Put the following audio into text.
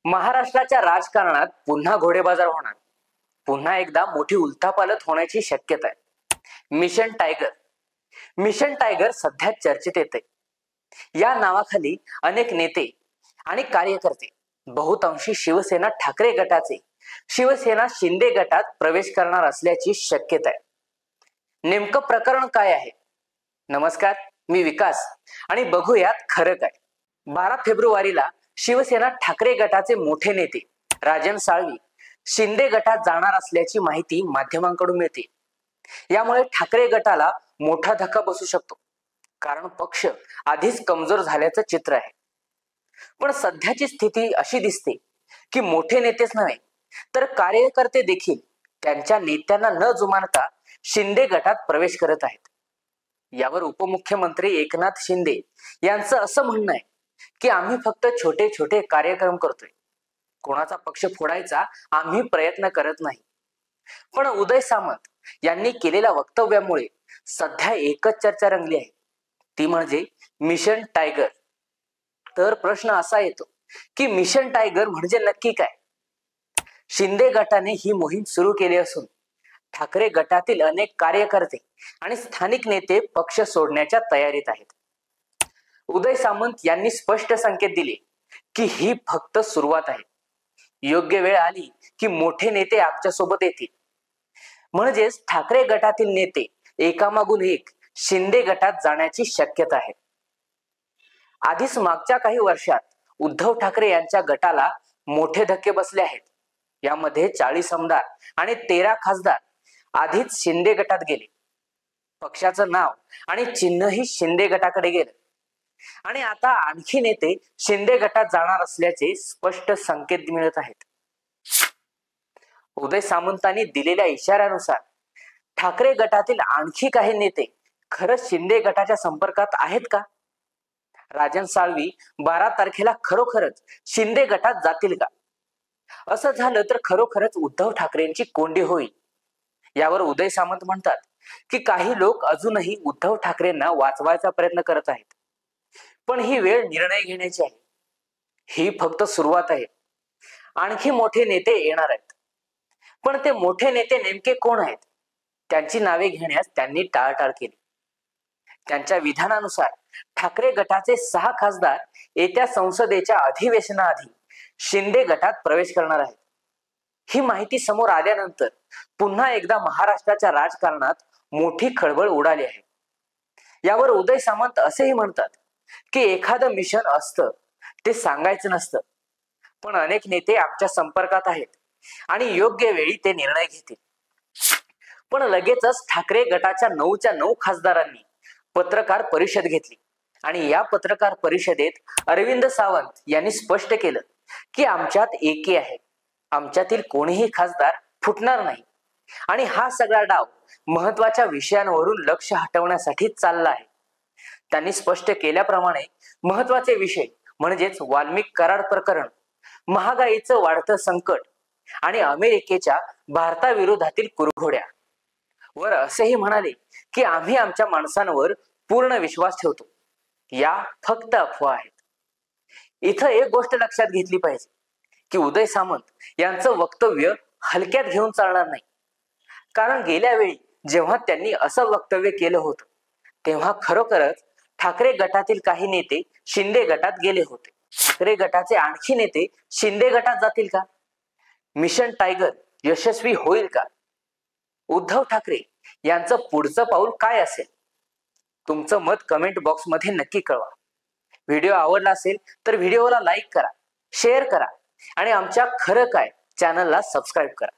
महाराष्ट्राच्या राजकारणात पुन्हा घोडेबाजार होणार. पुन्हा एकदा मोठी उलथापालथ होण्याची शक्यता आहे. Mission tiger. मिशन टायगर सध्या चर्चेत येते. या नावाखाली अनेक नेते आणि कार्यकर्ते बहुतांशी शिवसेना ठाकरे गटाचे शिवसेना शिंदे गटात प्रवेश करणार असल्याची शक्यता आहे. नेमकं प्रकरण काय आहे? नमस्कार, मी विकास आणि बघूयात खरं काय. 12 फेब्रुवारीला शिवसेना ठाकरे गटाचे मोठे नेते राजन साळवी शिंदे गटात जाणार असल्याची माहिती माध्यमांकडून मिळते. यामुळे ठाकरे गटाला मोठा धक्का बसू शकतो, कारण पक्ष आधीच कमजोर झाल्याचं चित्र आहे. पण सध्याची स्थिती अशी दिसते की मोठे नेतेच नव्हे तर कार्यकर्ते देखील त्यांच्या नेत्यांना न जुमानता शिंदे गटात प्रवेश करत आहेत. यावर उपमुख्यमंत्री एकनाथ शिंदे यांचं असं म्हणणं आहे की आम्ही फक्त छोटे छोटे कार्यक्रम करतोय, कोणाचा पक्ष फोडायचा आम्ही प्रयत्न करत नाही. पण उदय सामंत यांनी केलेल्या वक्तव्यामुळे सध्या एकच चर्चा रंगली आहे, ती म्हणजे मिशन टायगर. तर प्रश्न असा येतो की मिशन टायगर म्हणजे नक्की काय? शिंदे गटाने ही मोहीम सुरू केली असून ठाकरे गटातील अनेक कार्यकर्ते आणि स्थानिक नेते पक्ष सोडण्याच्या तयारीत आहेत. उदय सामंत यांनी स्पष्ट संकेत दिले की ही फक्त सुरुवात आहे. योग्य वेळ आली की मोठे नेते आमच्या सोबत येतील. म्हणजेच ठाकरे गटातील नेते एकामागून एक शिंदे गटात जाण्याची शक्यता आहे. आधीच मागच्या काही वर्षात उद्धव ठाकरे यांच्या गटाला मोठे धक्के बसले आहेत. यामध्ये 40 आमदार आणि 13 खासदार आधीच शिंदे गटात गेले. पक्षाचं नाव आणि चिन्हही शिंदे गटाकडे गेलं आणि आता आणखी नेते शिंदे गटात जाणार असल्याचे स्पष्ट संकेत मिळत आहेत. उदय सामंतांनी दिलेल्या इशाऱ्यानुसार ठाकरे गटातील आणखी काही नेते खरंच शिंदे गटाच्या संपर्कात आहेत का? राजन साळवी 12 तारखेला खरोखरच शिंदे गटात जातील का? असं झालं तर खरोखरच उद्धव ठाकरेंची कोंडी होईल. यावर उदय सामंत म्हणतात की काही लोक अजूनही उद्धव ठाकरेंना वाचवायचा प्रयत्न करत आहेत, पण ही वेळ निर्णय घेण्याची आहे. ही फक्त सुरुवात आहे. आणखी मोठे नेते येणार आहेत. पण ते मोठे नेते नेमके कोण आहेत? त्यांची नावे घेण्यास त्यांनी टाळाटाळ केली. त्यांच्या विधानानुसार ठाकरे गटाचे 6 खासदार येत्या संसदेच्या अधिवेशनाआधी शिंदे गटात प्रवेश करणार आहेत. ही माहिती समोर आल्यानंतर पुन्हा एकदा महाराष्ट्राच्या राजकारणात मोठी खळबळ उडाली आहे. यावर उदय सामंत असेही म्हणतात की एखादं मिशन असतं ते सांगायचं नसतं, पण अनेक नेते आमच्या संपर्कात आहेत आणि योग्य वेळी ते निर्णय घेतील. पण लगेचच ठाकरे गटाच्या 9च्या 9 खासदारांनी पत्रकार परिषद घेतली आणि या पत्रकार परिषदेत अरविंद सावंत यांनी स्पष्ट केलं की आमच्यात एकी आहे. आमच्यातील कोणीही खासदार फुटणार नाही आणि हा सगळा डाव महत्वाच्या विषयांवरून लक्ष हटवण्यासाठी चालला आहे. त्यांनी स्पष्ट केल्याप्रमाणे महत्वाचे विषय म्हणजेच वाल्मिक करार प्रकरण, महागाईचं वाढतं संकट आणि अमेरिकेच्या भारताविरोधातील कुरघोड्या वर असेही म्हणाले की आम्ही आमच्या माणसांवर पूर्ण विश्वास ठेवतो. या फक्त अफवा आहेत. इथं एक गोष्ट लक्षात घेतली पाहिजे की उदय सामंत यांचं वक्तव्य हलक्यात घेऊन चालणार नाही. कारण गेल्या वेळी जेव्हा त्यांनी असं वक्तव्य केलं होतं तेव्हा खरोखरच ठाकरे गटातील काही नेते शिंदे गटात गेले होते. ठाकरे गटाचे आणखी नेते शिंदे गटात जातील का? मिशन टायगर यशस्वी होईल का? उद्धव ठाकरे यांचं पुढचं पाऊल काय असेल? तुमचं मत कमेंट बॉक्स मध्ये नक्की कळवा. व्हिडिओ आवडला असेल तर व्हिडिओला लाईक करा, शेअर करा आणि आमच्या खरं काय चॅनलला सबस्क्राईब करा.